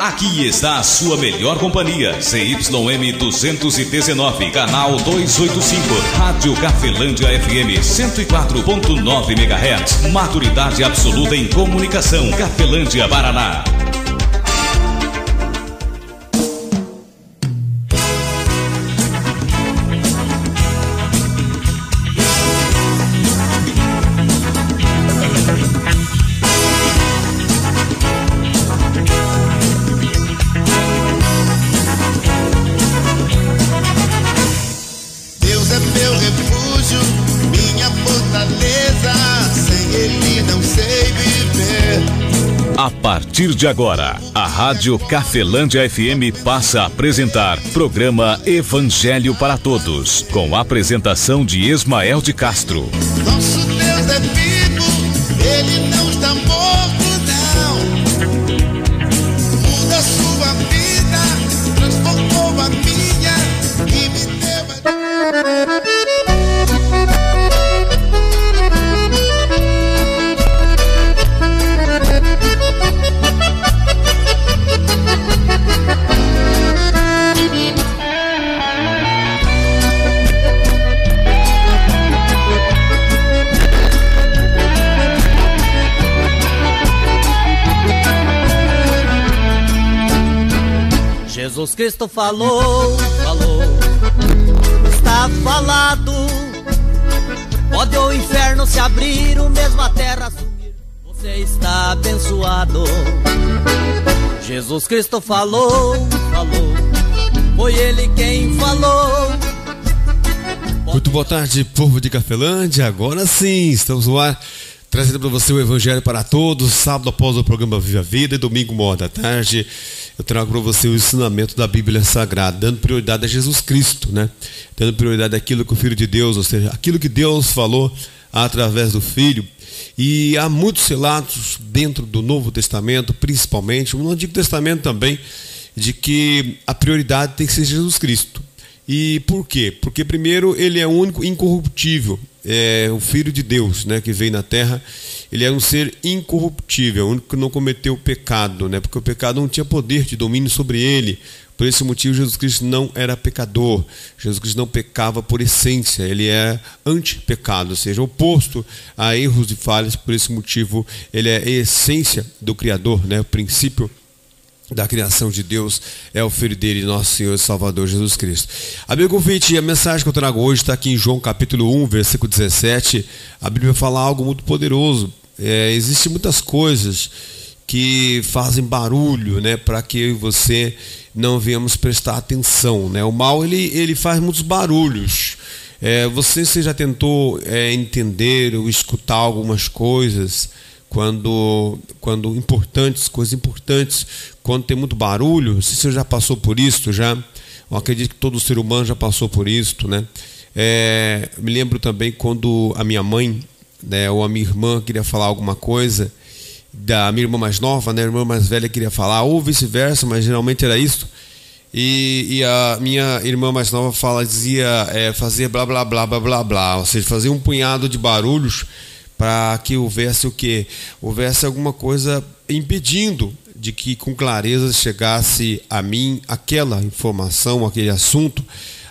Aqui está a sua melhor companhia, ZYM 219, canal 285, Rádio Cafelândia FM 104.9 MHz, maturidade absoluta em comunicação, Cafelândia, Paraná. A partir de agora, a Rádio Cafelândia FM passa a apresentar programa Evangelho para Todos, com a apresentação de Ismael de Castro. Nosso Deus é vivo, Ele não está morto, não. Muda a sua vida, transformou a minha e me deu a... Jesus Cristo falou, está falado. Pode o inferno se abrir, o mesmo a terra sumir, você está abençoado. Jesus Cristo falou, foi Ele quem falou. Muito boa tarde, povo de Cafelândia. Agora sim, estamos no ar, trazendo para você o Evangelho para Todos. Sábado após o programa Viva a Vida e domingo, 1h da tarde, eu trago para você o ensinamento da Bíblia Sagrada, dando prioridade a Jesus Cristo, né? Dando prioridade àquilo que o Filho de Deus, ou seja, aquilo que Deus falou através do Filho. E há muitos relatos dentro do Novo Testamento, principalmente, no Antigo Testamento também, de que a prioridade tem que ser Jesus Cristo. E por quê? Porque primeiro ele é o único incorruptível, é o Filho de Deus, né, que veio na terra. Ele é um ser incorruptível, o único que não cometeu pecado, né, porque o pecado não tinha poder de domínio sobre ele. Por esse motivo Jesus Cristo não era pecador, Jesus Cristo não pecava por essência, ele é anti-pecado, ou seja, oposto a erros e falhas. Por esse motivo ele é a essência do Criador, né, o princípio da criação de Deus é o Filho dele, nosso Senhor e Salvador Jesus Cristo. Amigo ouvinte, a mensagem que eu trago hoje está aqui em João capítulo 1, versículo 17. A Bíblia fala algo muito poderoso. Existem muitas coisas que fazem barulho, né, para que eu e você não venhamos prestar atenção, né? O mal ele faz muitos barulhos. Você já tentou entender ou escutar algumas coisas quando coisas importantes, quando tem muito barulho? Não sei se você já passou por isso, já. Eu acredito que todo ser humano já passou por isso, né? Me lembro também quando a minha mãe, né, ou a minha irmã queria falar alguma coisa, da minha irmã mais nova, né, a irmã mais velha queria falar, ou vice-versa, mas geralmente era isso. E a minha irmã mais nova fazia blá blá blá blá blá blá, ou seja, fazia um punhado de barulhos para que houvesse o quê? Houvesse alguma coisa impedindo de que com clareza chegasse a mim aquela informação, aquele assunto.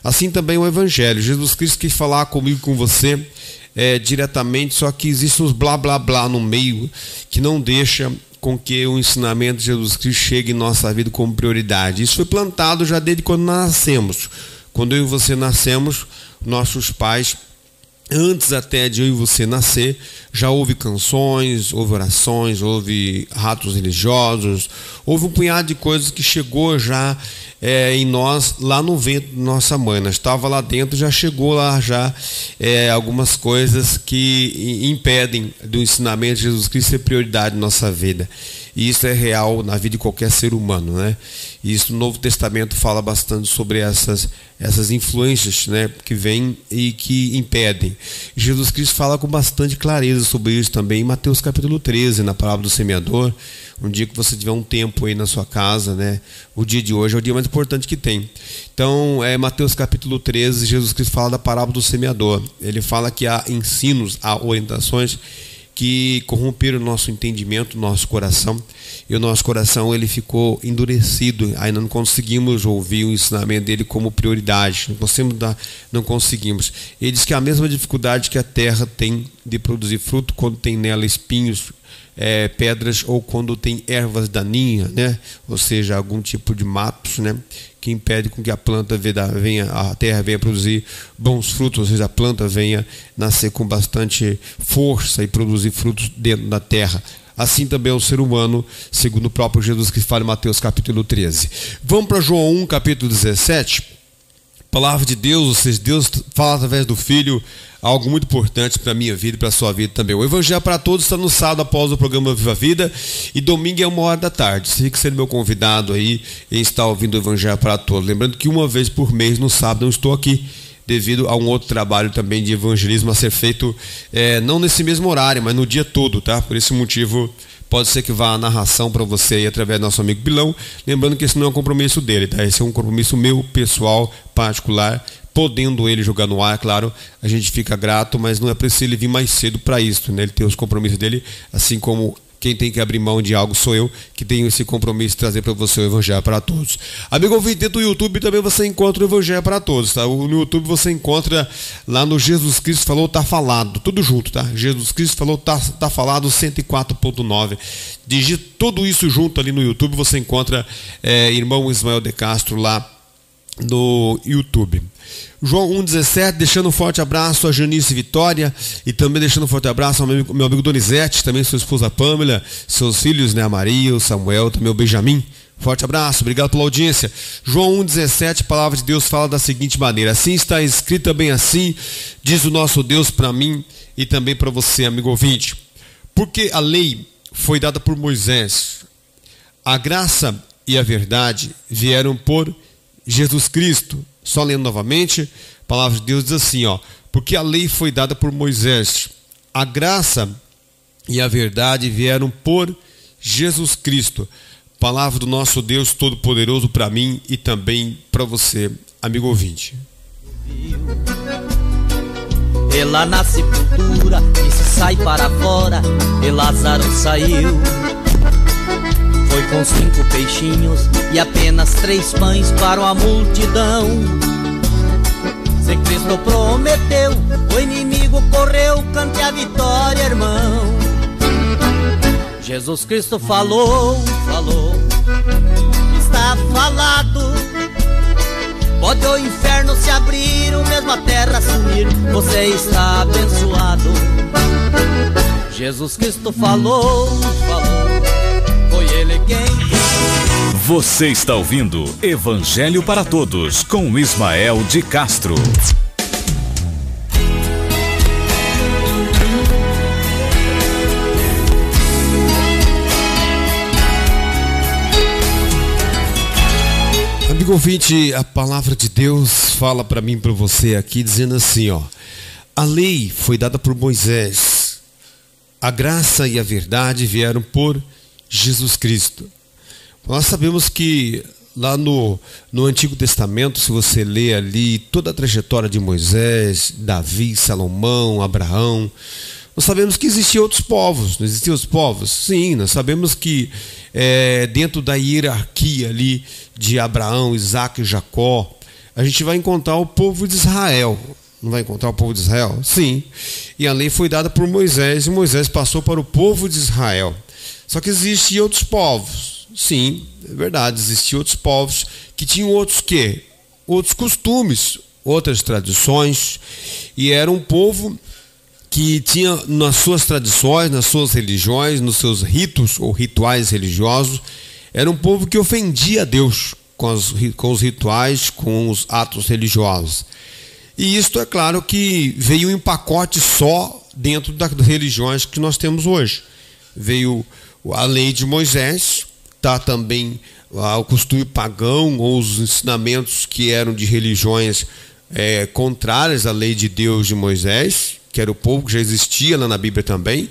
Assim também o Evangelho. Jesus Cristo quis falar comigo, com você, diretamente, só que existe uns blá blá blá no meio que não deixa com que o ensinamento de Jesus Cristo chegue em nossa vida como prioridade. Isso foi plantado já desde quando nós nascemos. Quando eu e você nascemos, nossos pais, antes até de eu e você nascer, já houve canções, houve orações, houve atos religiosos, houve um punhado de coisas que chegou já em nós, lá no ventre de nossa mãe. Nós estava lá dentro, já chegou lá já algumas coisas que impedem do ensinamento de Jesus Cristo ser prioridade na nossa vida. E isso é real na vida de qualquer ser humano, né? E isso no Novo Testamento fala bastante sobre essas influências, né, que vêm e que impedem. Jesus Cristo fala com bastante clareza sobre isso também em Mateus capítulo 13, na parábola do semeador. Um dia que você tiver um tempo aí na sua casa, né, o dia de hoje é o dia mais importante que tem. Então, Mateus capítulo 13, Jesus Cristo fala da parábola do semeador. Ele fala que há ensinos, há orientações que corromperam o nosso entendimento, o nosso coração, e o nosso coração ele ficou endurecido, ainda não conseguimos ouvir o ensinamento dele como prioridade, não conseguimos. Ele diz que a mesma dificuldade que a terra tem de produzir fruto quando tem nela espinhos, pedras, ou quando tem ervas daninhas, né? Ou seja, algum tipo de matos, né? Que impede com que a planta a terra venha produzir bons frutos, ou seja, a planta venha nascer com bastante força e produzir frutos dentro da terra. Assim também é o ser humano, segundo o próprio Jesus que fala em Mateus capítulo 13. Vamos para João 1, capítulo 17. Palavra de Deus, ou seja, Deus fala através do Filho algo muito importante para a minha vida e para a sua vida também. O Evangelho para Todos está no sábado após o programa Viva a Vida, e domingo é 1h da tarde. Você fica sendo meu convidado aí em estar ouvindo o Evangelho para Todos. Lembrando que uma vez por mês, no sábado, eu estou aqui, devido a um outro trabalho também de evangelismo a ser feito, não nesse mesmo horário, mas no dia todo, tá? Por esse motivo, pode ser que vá a narração para você aí através do nosso amigo Bilão. Lembrando que esse não é um compromisso dele, tá? Esse é um compromisso meu, pessoal, particular. Podendo ele jogar no ar, claro, a gente fica grato, mas não é preciso ele vir mais cedo para isso, né? Ele tem os compromissos dele, assim como quem tem que abrir mão de algo sou eu, que tenho esse compromisso de trazer para você o Evangelho para Todos. Amigo ouvinte, dentro do YouTube também você encontra o Evangelho para Todos, tá? No YouTube você encontra lá no Jesus Cristo Falou, Tá Falado, tudo junto, tá? Jesus Cristo Falou, Tá Falado 104.9. Digita tudo isso junto ali no YouTube, você encontra irmão Ismael de Castro lá no YouTube. João 1,17, deixando um forte abraço a Janice Vitória, e também deixando um forte abraço ao meu amigo Donizete, também sua esposa Pâmela, seus filhos, né, a Maria, o Samuel, também o Benjamin. Forte abraço, obrigado pela audiência. João 1,17, a palavra de Deus fala da seguinte maneira: assim está escrita, bem assim diz o nosso Deus para mim e também para você, amigo ouvinte. Porque a lei foi dada por Moisés, a graça e a verdade vieram por Jesus Cristo. Só lendo novamente, a palavra de Deus diz assim, ó: porque a lei foi dada por Moisés, a graça e a verdade vieram por Jesus Cristo. Palavra do nosso Deus Todo-Poderoso para mim e também para você, amigo ouvinte. E lá na sepultura, e se sai para fora, e Lázaro saiu. Foi com 5 peixinhos e apenas 3 pães para uma multidão. Se Cristo prometeu, o inimigo correu, cante a vitória, irmão. Jesus Cristo falou, está falado. Pode o inferno se abrir, o mesmo a terra sumir, você está abençoado. Jesus Cristo falou, foi ele quem... Você está ouvindo Evangelho para Todos com Ismael de Castro. Amigo ouvinte, a palavra de Deus fala para mim e para você aqui, dizendo assim, ó: a lei foi dada por Moisés, a graça e a verdade vieram por Jesus Cristo. Nós sabemos que lá no Antigo Testamento, se você lê ali toda a trajetória de Moisés, Davi, Salomão, Abraão, nós sabemos que existiam outros povos. Não existiam outros povos? Sim, nós sabemos que dentro da hierarquia ali de Abraão, Isaac e Jacó, a gente vai encontrar o povo de Israel. Não vai encontrar o povo de Israel? Sim. E a lei foi dada por Moisés, e Moisés passou para o povo de Israel. Só que existiam outros povos. Sim, é verdade, existiam outros povos que tinham outros quê? Outros costumes, outras tradições, e era um povo que tinha nas suas tradições, nas suas religiões, nos seus ritos ou rituais religiosos, era um povo que ofendia a Deus com os rituais, com os atos religiosos. E isto é claro que veio em pacote só dentro das religiões que nós temos hoje. Veio a lei de Moisés, tá também o costume pagão ou os ensinamentos que eram de religiões contrárias à lei de Deus de Moisés, que era o povo que já existia lá na Bíblia também.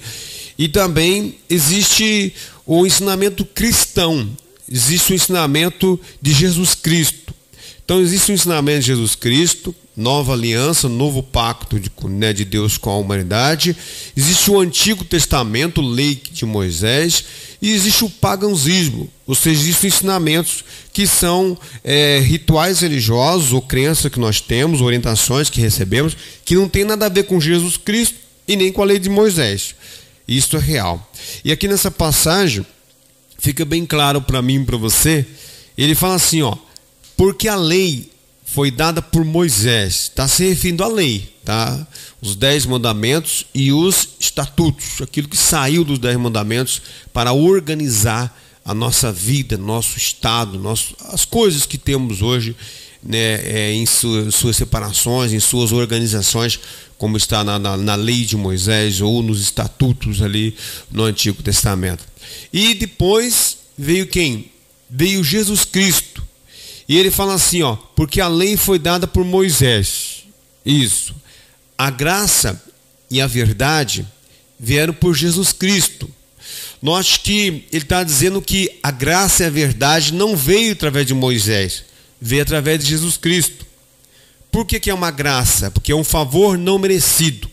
E também existe o ensinamento cristão, existe o ensinamento de Jesus Cristo. Então existe o ensinamento de Jesus Cristo, nova aliança, novo pacto de Deus com a humanidade. Existe o Antigo Testamento, lei de Moisés, e existe o paganismo, ou seja, existem ensinamentos que são rituais religiosos ou crenças que nós temos, orientações que recebemos, que não tem nada a ver com Jesus Cristo e nem com a lei de Moisés. Isso é real. E aqui nessa passagem fica bem claro para mim e para você. Ele fala assim, porque a lei foi dada por Moisés, está se referindo à lei, tá? Os 10 mandamentos e os estatutos, aquilo que saiu dos 10 mandamentos para organizar a nossa vida, nosso estado, as coisas que temos hoje, né, em suas separações, em suas organizações, como está na lei de Moisés ou nos estatutos ali no Antigo Testamento. E depois veio quem? Veio Jesus Cristo. E ele fala assim, porque a lei foi dada por Moisés. Isso. A graça e a verdade vieram por Jesus Cristo. Note que ele está dizendo que a graça e a verdade não veio através de Moisés, veio através de Jesus Cristo. Por que é uma graça? Porque é um favor não merecido.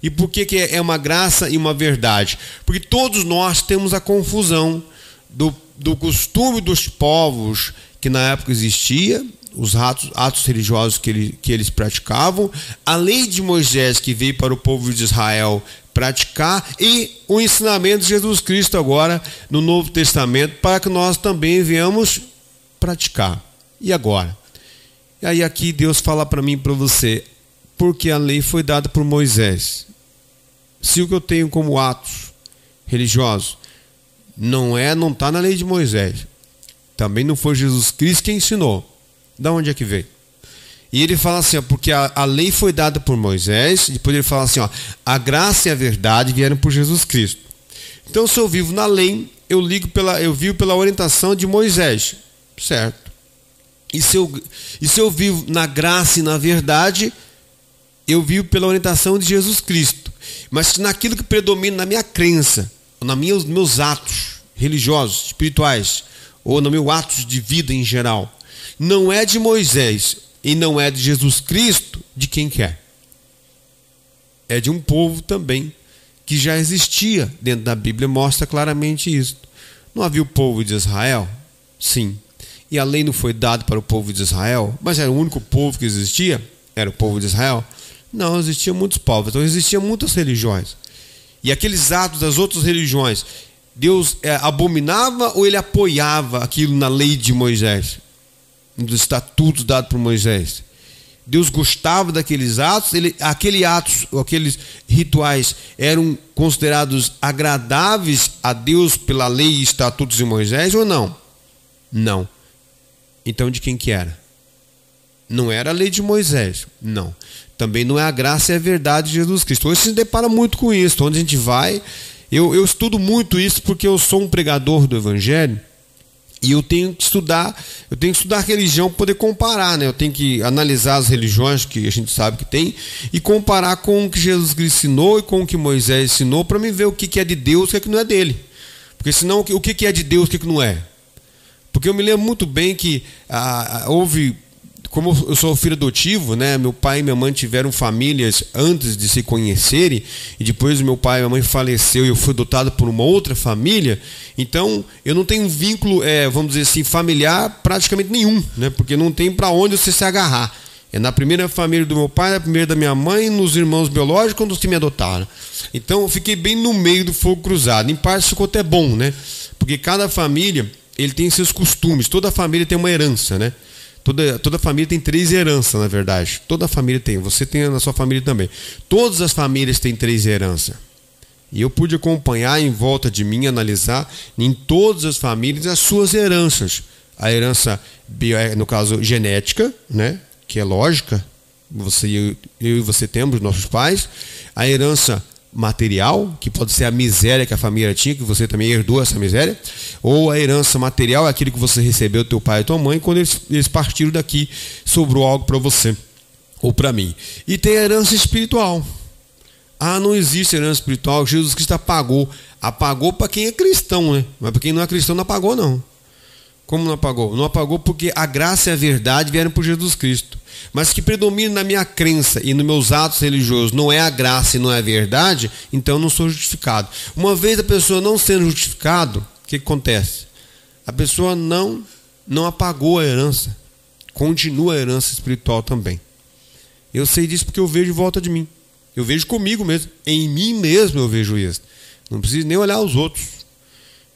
E por que é uma graça e uma verdade? Porque todos nós temos a confusão do costume dos povos que na época existia, os atos religiosos que eles praticavam, a lei de Moisés que veio para o povo de Israel praticar e o ensinamento de Jesus Cristo agora no Novo Testamento para que nós também venhamos praticar. E agora? E aí aqui Deus fala para mim e para você, porque a lei foi dada por Moisés. Se o que eu tenho como atos religiosos não está na lei de Moisés, também não foi Jesus Cristo quem ensinou. Da onde é que veio? E ele fala assim, porque a lei foi dada por Moisés, depois ele fala assim, a graça e a verdade vieram por Jesus Cristo. Então se eu vivo na lei, eu vivo pela orientação de Moisés, certo? E se eu vivo na graça e na verdade, eu vivo pela orientação de Jesus Cristo. Mas naquilo que predomina na minha crença, nos meus atos religiosos, espirituais, ou nos meus atos de vida em geral, não é de Moisés e não é de Jesus Cristo, de quem que é? É de um povo também que já existia dentro da Bíblia, mostra claramente isso. Não havia o povo de Israel? Sim. E a lei não foi dada para o povo de Israel, mas era o único povo que existia? Era o povo de Israel? Não, existiam muitos povos, então existiam muitas religiões. E aqueles atos das outras religiões, Deus abominava ou ele apoiava aquilo na lei de Moisés, dos estatutos dados por Moisés? Deus gostava daqueles atos, aqueles rituais eram considerados agradáveis a Deus pela lei e estatutos de Moisés ou não? Não. Então de quem que era? Não era a lei de Moisés, não. Também não é a graça e a verdade de Jesus Cristo. Hoje se depara muito com isso, onde a gente vai. Eu estudo muito isso porque eu sou um pregador do Evangelho e eu tenho que estudar a religião para poder comparar, né? Eu tenho que analisar as religiões que a gente sabe que tem e comparar com o que Jesus Cristo ensinou e com o que Moisés ensinou para me ver o que é de Deus e o que não é dele. Porque senão o que é de Deus e o que não é. Porque eu me lembro muito bem que houve... Como eu sou filho adotivo, né? Meu pai e minha mãe tiveram famílias antes de se conhecerem e depois meu pai e minha mãe faleceu e eu fui adotado por uma outra família. Então eu não tenho um vínculo, vamos dizer assim, familiar praticamente nenhum, né? Porque não tem para onde você se agarrar. É na primeira família do meu pai, na primeira da minha mãe, nos irmãos biológicos, nos que me adotaram. Então eu fiquei bem no meio do fogo cruzado. Em parte ficou até bom, né? Porque cada família ele tem seus costumes. Toda família tem uma herança, né? Toda família tem 3 heranças, na verdade. Toda família tem. Você tem na sua família também. Todas as famílias têm 3 heranças. E eu pude acompanhar em volta de mim, analisar em todas as famílias as suas heranças. A herança, no caso, genética, né? Que é lógica. Eu e você temos, nossos pais. A herança material, que pode ser a miséria que a família tinha, que você também herdou essa miséria, ou a herança material é aquilo que você recebeu do teu pai e tua mãe, quando eles partiram daqui, sobrou algo para você, ou para mim. E tem a herança espiritual. Não existe herança espiritual, Jesus Cristo apagou para quem é cristão, né? Mas para quem não é cristão não apagou não. Como não apagou? Não apagou porque a graça e a verdade vieram por Jesus Cristo. Mas que predomina na minha crença e nos meus atos religiosos não é a graça e não é a verdade, então eu não sou justificado. Uma vez a pessoa não sendo justificado, o que acontece? A pessoa não apagou a herança. Continua a herança espiritual também. Eu sei disso porque eu vejo em volta de mim. Eu vejo comigo mesmo. Em mim mesmo eu vejo isso. Não preciso nem olhar os outros.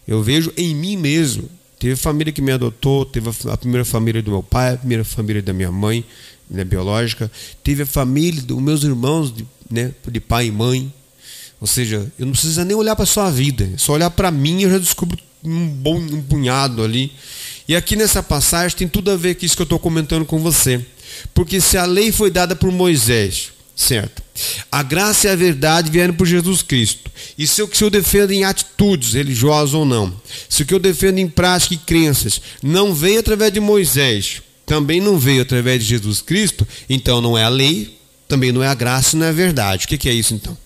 Eu vejo em mim mesmo. Teve família que me adotou, teve a primeira família do meu pai, a primeira família da minha mãe, minha biológica, teve a família dos meus irmãos, de pai e mãe. Ou seja, eu não preciso nem olhar para a sua vida, é só olhar para mim e eu já descubro um punhado ali. E aqui nessa passagem tem tudo a ver com isso que eu estou comentando com você. Porque se a lei foi dada por Moisés, certo? A graça e a verdade vieram por Jesus Cristo. E se eu defendo em atitudes religiosas ou não, se o que eu defendo em prática e crenças não veio através de Moisés, também não veio através de Jesus Cristo, então não é a lei, também não é a graça, não é a verdade. O que é isso então?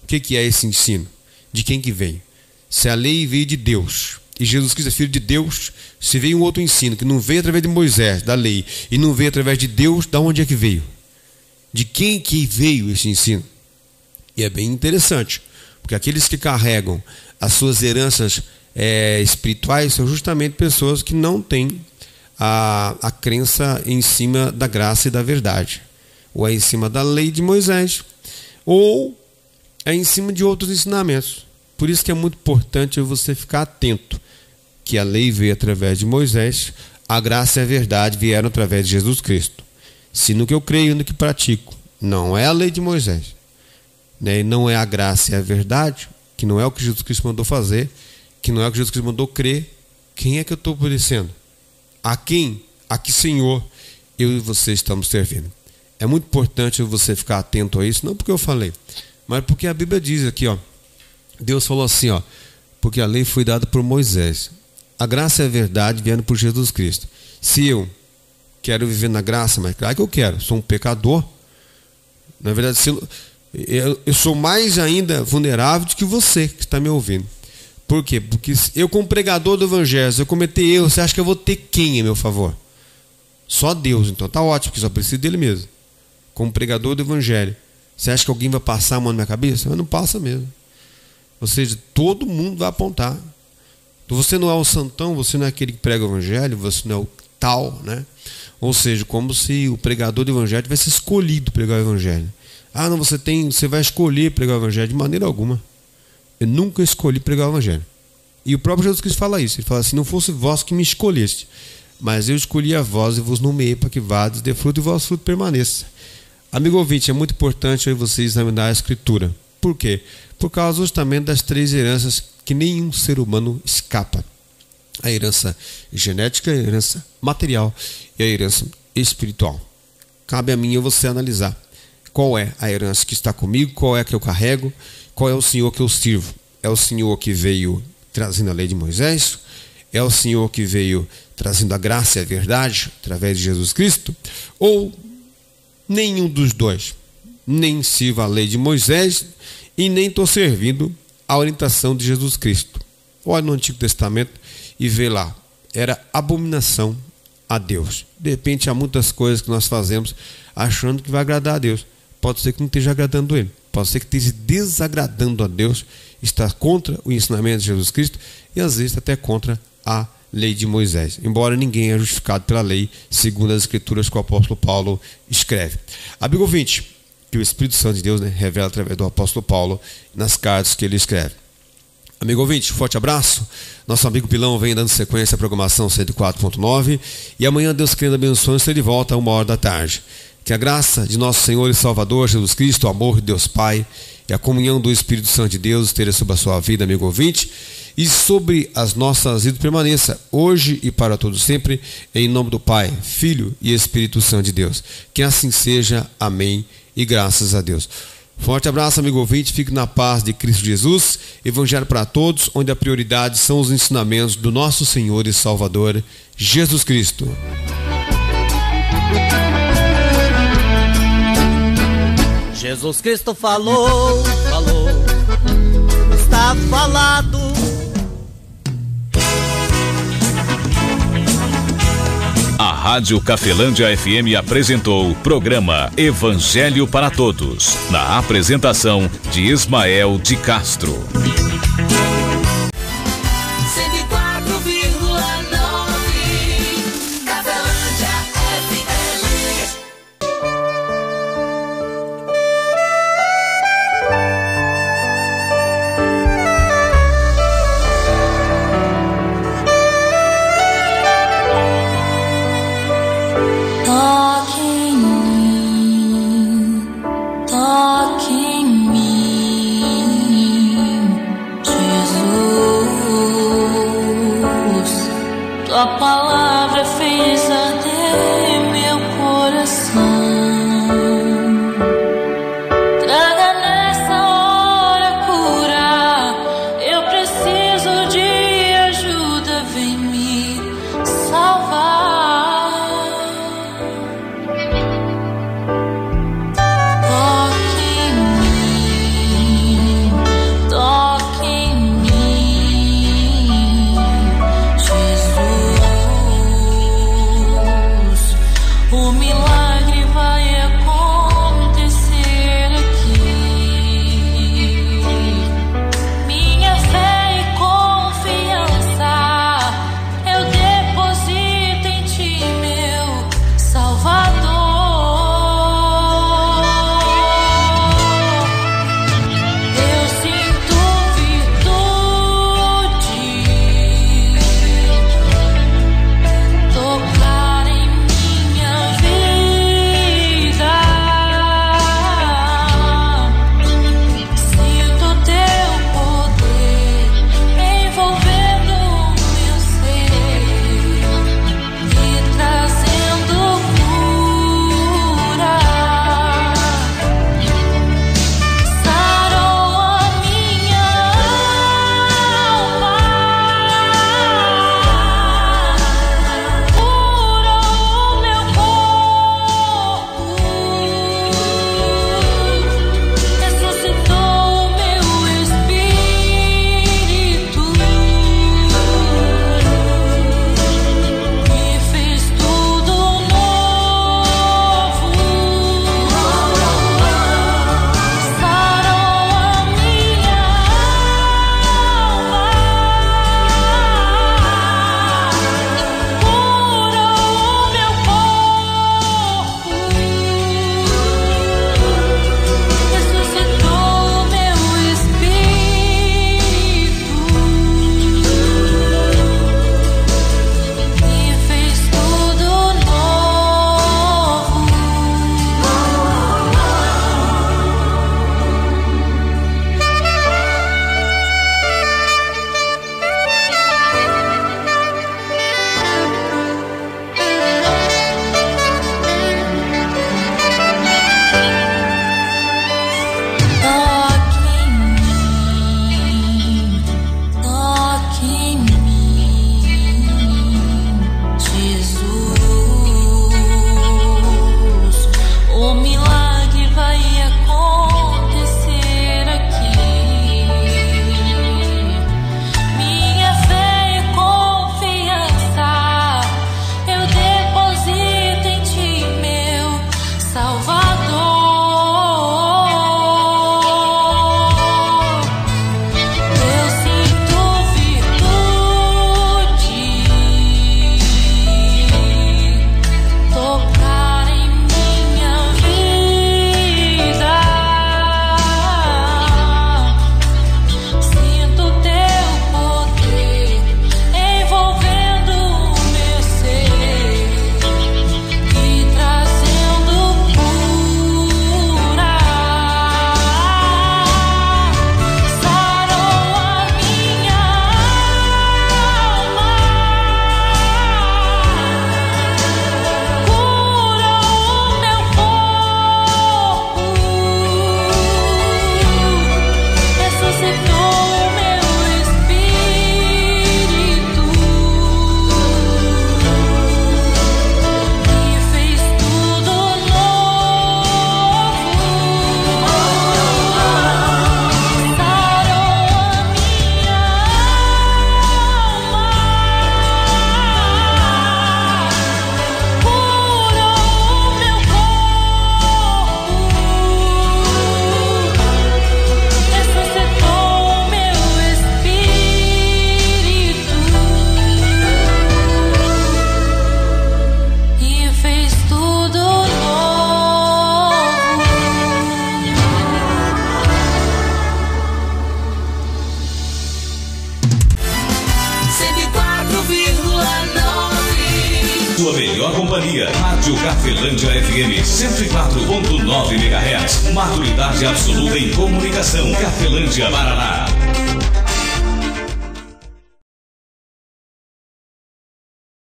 O que é esse ensino? De quem que veio? Se a lei veio de Deus e Jesus Cristo é filho de Deus, se veio um outro ensino que não veio através de Moisés, da lei, e não veio através de Deus, da onde é que veio? De quem que veio esse ensino? E é bem interessante, porque aqueles que carregam as suas heranças espirituais são justamente pessoas que não têm a crença em cima da graça e da verdade, ou é em cima da lei de Moisés, ou é em cima de outros ensinamentos. Por isso que é muito importante você ficar atento, que a lei veio através de Moisés, a graça e a verdade vieram através de Jesus Cristo. Se no que eu creio, no que pratico, não é a lei de Moisés, né? Não é a graça e a verdade, que não é o que Jesus Cristo mandou fazer, que não é o que Jesus Cristo mandou crer, quem é que eu estou obedecendo? A quem? A que Senhor eu e você estamos servindo? É muito importante você ficar atento a isso, não porque eu falei, mas porque a Bíblia diz aqui, ó, Deus falou assim, ó, porque a lei foi dada por Moisés, a graça e a verdade vieram por Jesus Cristo. Se eu quero viver na graça, mas claro que eu quero, sou um pecador, na verdade eu sou mais ainda vulnerável do que você que está me ouvindo. Por quê? Porque eu, como pregador do evangelho, se eu cometer erro, você acha que eu vou ter quem a meu favor? Só Deus. Então tá ótimo, porque só preciso dele mesmo. Como pregador do evangelho, você acha que alguém vai passar a mão na minha cabeça? Mas não passa mesmo. Ou seja, todo mundo vai apontar. Então, você não é o santão, você não é aquele que prega o evangelho, você não é o tal, né? Ou seja, como se o pregador do evangelho tivesse escolhido pregar o evangelho. Ah, não, você vai escolher pregar o evangelho. De maneira alguma. Eu nunca escolhi pregar o evangelho. E o próprio Jesus Cristo fala isso. Ele fala assim, não fosse vós que me escolheste, mas eu escolhi a vós e vos nomeei para que vades, dê fruto e vosso fruto permaneça. Amigo ouvinte, é muito importante aí você examinar a Escritura. Por quê? Por causa justamente das três heranças que nenhum ser humano escapa. A herança genética, a herança material e a herança espiritual. Cabe a mim e você analisar qual é a herança que está comigo, qual é a que eu carrego, qual é o Senhor que eu sirvo. É o Senhor que veio trazendo a lei de Moisés? É o Senhor que veio trazendo a graça e a verdade através de Jesus Cristo? Ou nenhum dos dois? Nem sirvo a lei de Moisés e nem estou servindo a orientação de Jesus Cristo. Olha no Antigo Testamento e vê lá. Era abominação a Deus. De repente há muitas coisas que nós fazemos achando que vai agradar a Deus. Pode ser que não esteja agradando Ele. Pode ser que esteja desagradando a Deus, está contra o ensinamento de Jesus Cristo e às vezes até contra a lei de Moisés. Embora ninguém é justificado pela lei, segundo as Escrituras que o apóstolo Paulo escreve. Amigo ouvinte, que o Espírito Santo de Deus, revela através do apóstolo Paulo nas cartas que ele escreve. Amigo ouvinte, forte abraço. Nosso amigo Pilão vem dando sequência à programação 104.9 e amanhã, Deus querendo abençoe, estarei de volta a 13h. Que a graça de nosso Senhor e Salvador Jesus Cristo, o amor de Deus Pai e a comunhão do Espírito Santo de Deus esteja sobre a sua vida, amigo ouvinte, e sobre as nossas vidas permaneça, hoje e para todos sempre, em nome do Pai, Filho e Espírito Santo de Deus. Que assim seja, amém, e graças a Deus. Forte abraço, amigo ouvinte, fique na paz de Cristo Jesus, Evangelho para todos, onde a prioridade são os ensinamentos do nosso Senhor e Salvador, Jesus Cristo. Jesus Cristo falou, está falado. A Rádio Cafelândia FM apresentou o programa Evangelho para Todos, na apresentação de Ismael de Castro. 104,9 Cafelândia FM. Toque em mim, Jesus. Tua palavra fez arder meu coração. Traga nessa hora cura. Eu preciso de ajuda, vem me salvar. Toque em mim, Jesus. sua melhor companhia. Rádio Cafelândia FM 104.9 MHz. Maturidade absoluta em comunicação. Cafelândia, Paraná.